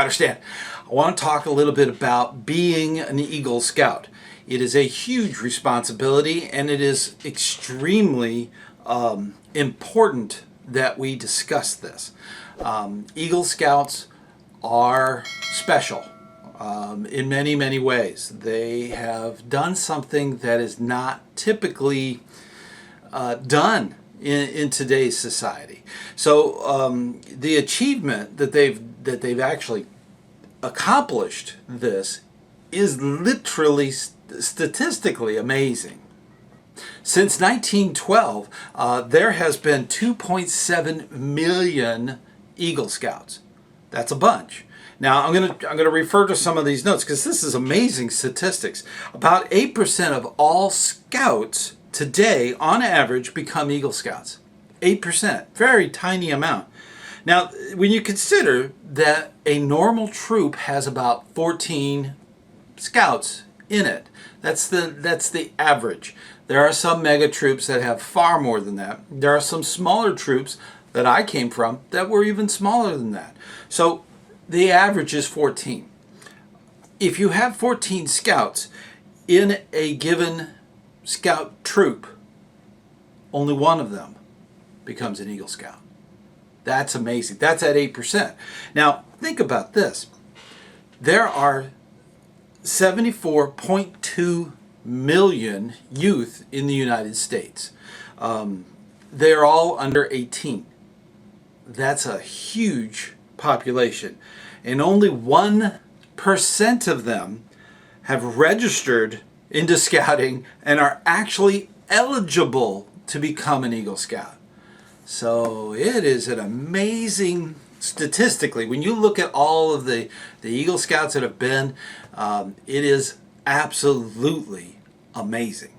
ScouterStan. I want to talk a little bit about being an Eagle Scout. It is a huge responsibility, and it is extremely important that we discuss this. Eagle Scouts are special in many, many ways. They have done something that is not typically done in today's society. So the achievement that they've actually accomplished this is literally statistically amazing. Since 1912, there has been 2.7 million Eagle Scouts. That's a bunch. Now I'm gonna refer to some of these notes because this is amazing statistics. About 8% of all Scouts today, on average, become Eagle Scouts. 8%, very tiny amount. Now, when you consider that a normal troop has about 14 Scouts in it, that's the average. There are some mega troops that have far more than that. There are some smaller troops that I came from that were even smaller than that. So the average is 14. If you have 14 Scouts in a given Scout troop, only one of them becomes an Eagle Scout. That's amazing. That's at 8%. Now, think about this. There are 74.2 million youth in the United States. They're all under 18. That's a huge population. And only 1% of them have registered into scouting and are actually eligible to become an Eagle Scout. So it is an amazing, statistically, when you look at all of the Eagle Scouts that have been, it is absolutely amazing.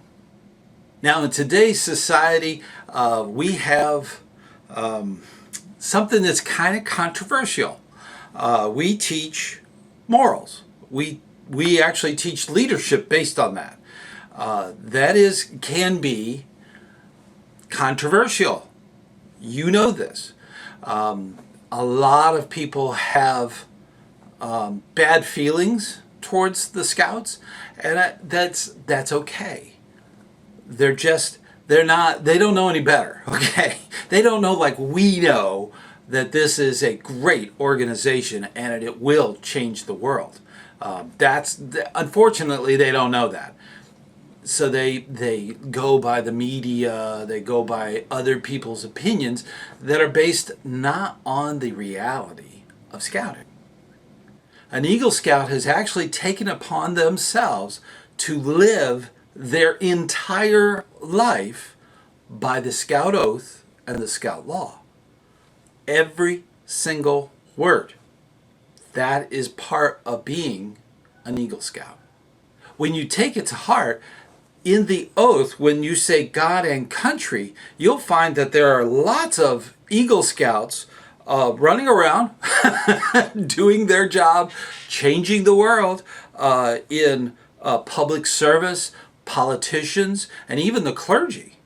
Now, in today's society, we have something that's kind of controversial. We teach morals. We actually teach leadership based on that. That can be controversial. You know this. A lot of people have bad feelings towards the Scouts, and that's okay. They don't know any better, okay? They don't know like we know that this is a great organization and it will change the world. Unfortunately, they don't know that. So they go by the media, they go by other people's opinions that are based not on the reality of scouting. An Eagle Scout has actually taken upon themselves to live their entire life by the Scout Oath and the Scout Law. Every single word. That is part of being an Eagle Scout. When you take it to heart, in the oath, when you say God and country, you'll find that there are lots of Eagle Scouts running around, doing their job, changing the world in public service, politicians, and even the clergy.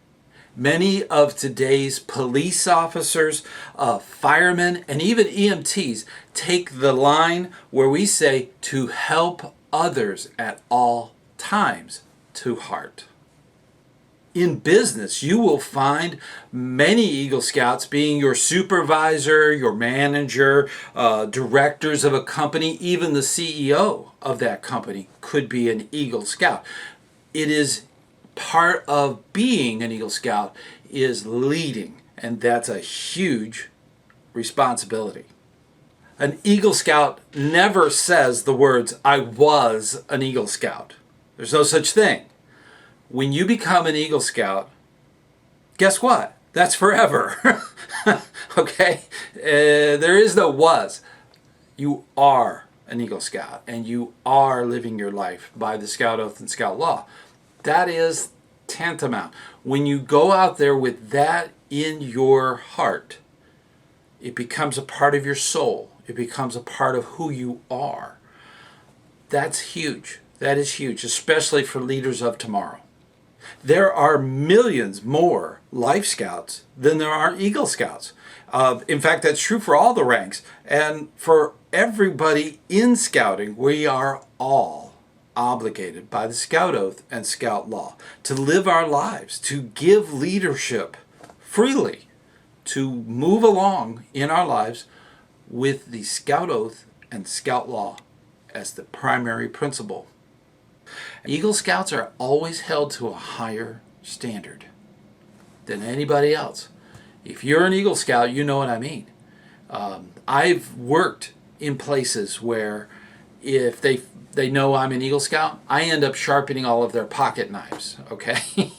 Many of today's police officers, firemen, and even EMTs take the line where we say to help others at all times to heart. In business, you will find many Eagle Scouts being your supervisor, your manager, directors of a company, even the CEO of that company could be an Eagle Scout. It is part of being an Eagle Scout is leading, and that's a huge responsibility. An Eagle Scout never says the words, "I was an Eagle Scout." There's no such thing. When you become an Eagle Scout, guess what? That's forever. Okay? There is no was. You are an Eagle Scout, and you are living your life by the Scout Oath and Scout Law. That is tantamount. When you go out there with that in your heart, it becomes a part of your soul. It becomes a part of who you are. That's huge. That is huge, especially for leaders of tomorrow. There are millions more Life Scouts than there are Eagle Scouts. In fact, that's true for all the ranks. And for everybody in scouting, we are all obligated by the Scout Oath and Scout Law to live our lives, to give leadership freely, to move along in our lives with the Scout Oath and Scout Law as the primary principle. Eagle Scouts are always held to a higher standard than anybody else. If you're an Eagle Scout, you know what I mean. I've worked in places where if they know I'm an Eagle Scout, I end up sharpening all of their pocket knives, okay?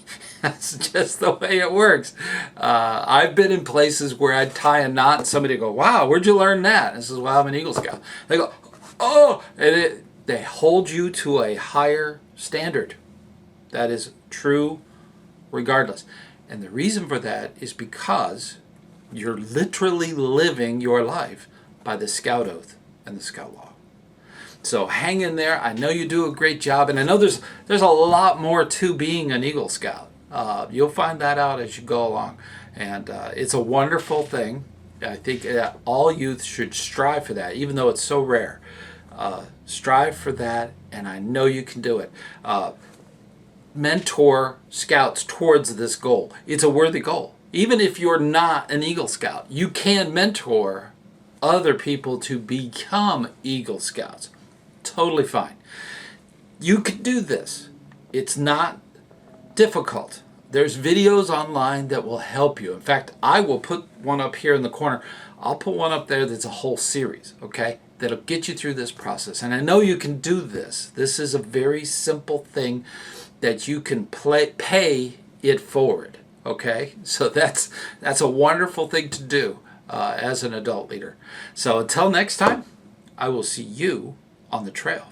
That's just the way it works. I've been in places where I'd tie a knot and somebody would go, wow, where'd you learn that? I says, well, I'm an Eagle Scout. They go, oh, and they hold you to a higher standard. That is true regardless. And the reason for that is because you're literally living your life by the Scout Oath and the Scout Law. So hang in there. I know you do a great job, and I know there's a lot more to being an Eagle Scout. You'll find that out as you go along, and it's a wonderful thing. I think all youth should strive for that, even though it's so rare. Strive for that, and I know you can do it. Mentor scouts towards this goal. It's a worthy goal. Even if you're not an Eagle Scout, you can mentor other people to become Eagle Scouts. Totally fine. You can do this. It's not difficult. There's videos online that will help you. In fact, I will put one up here in the corner. I'll put one up there that's a whole series, okay, that'll get you through this process. And I know you can do this. This is a very simple thing that you can pay it forward, okay? So that's a wonderful thing to do as an adult leader. So until next time, I will see you on the trail.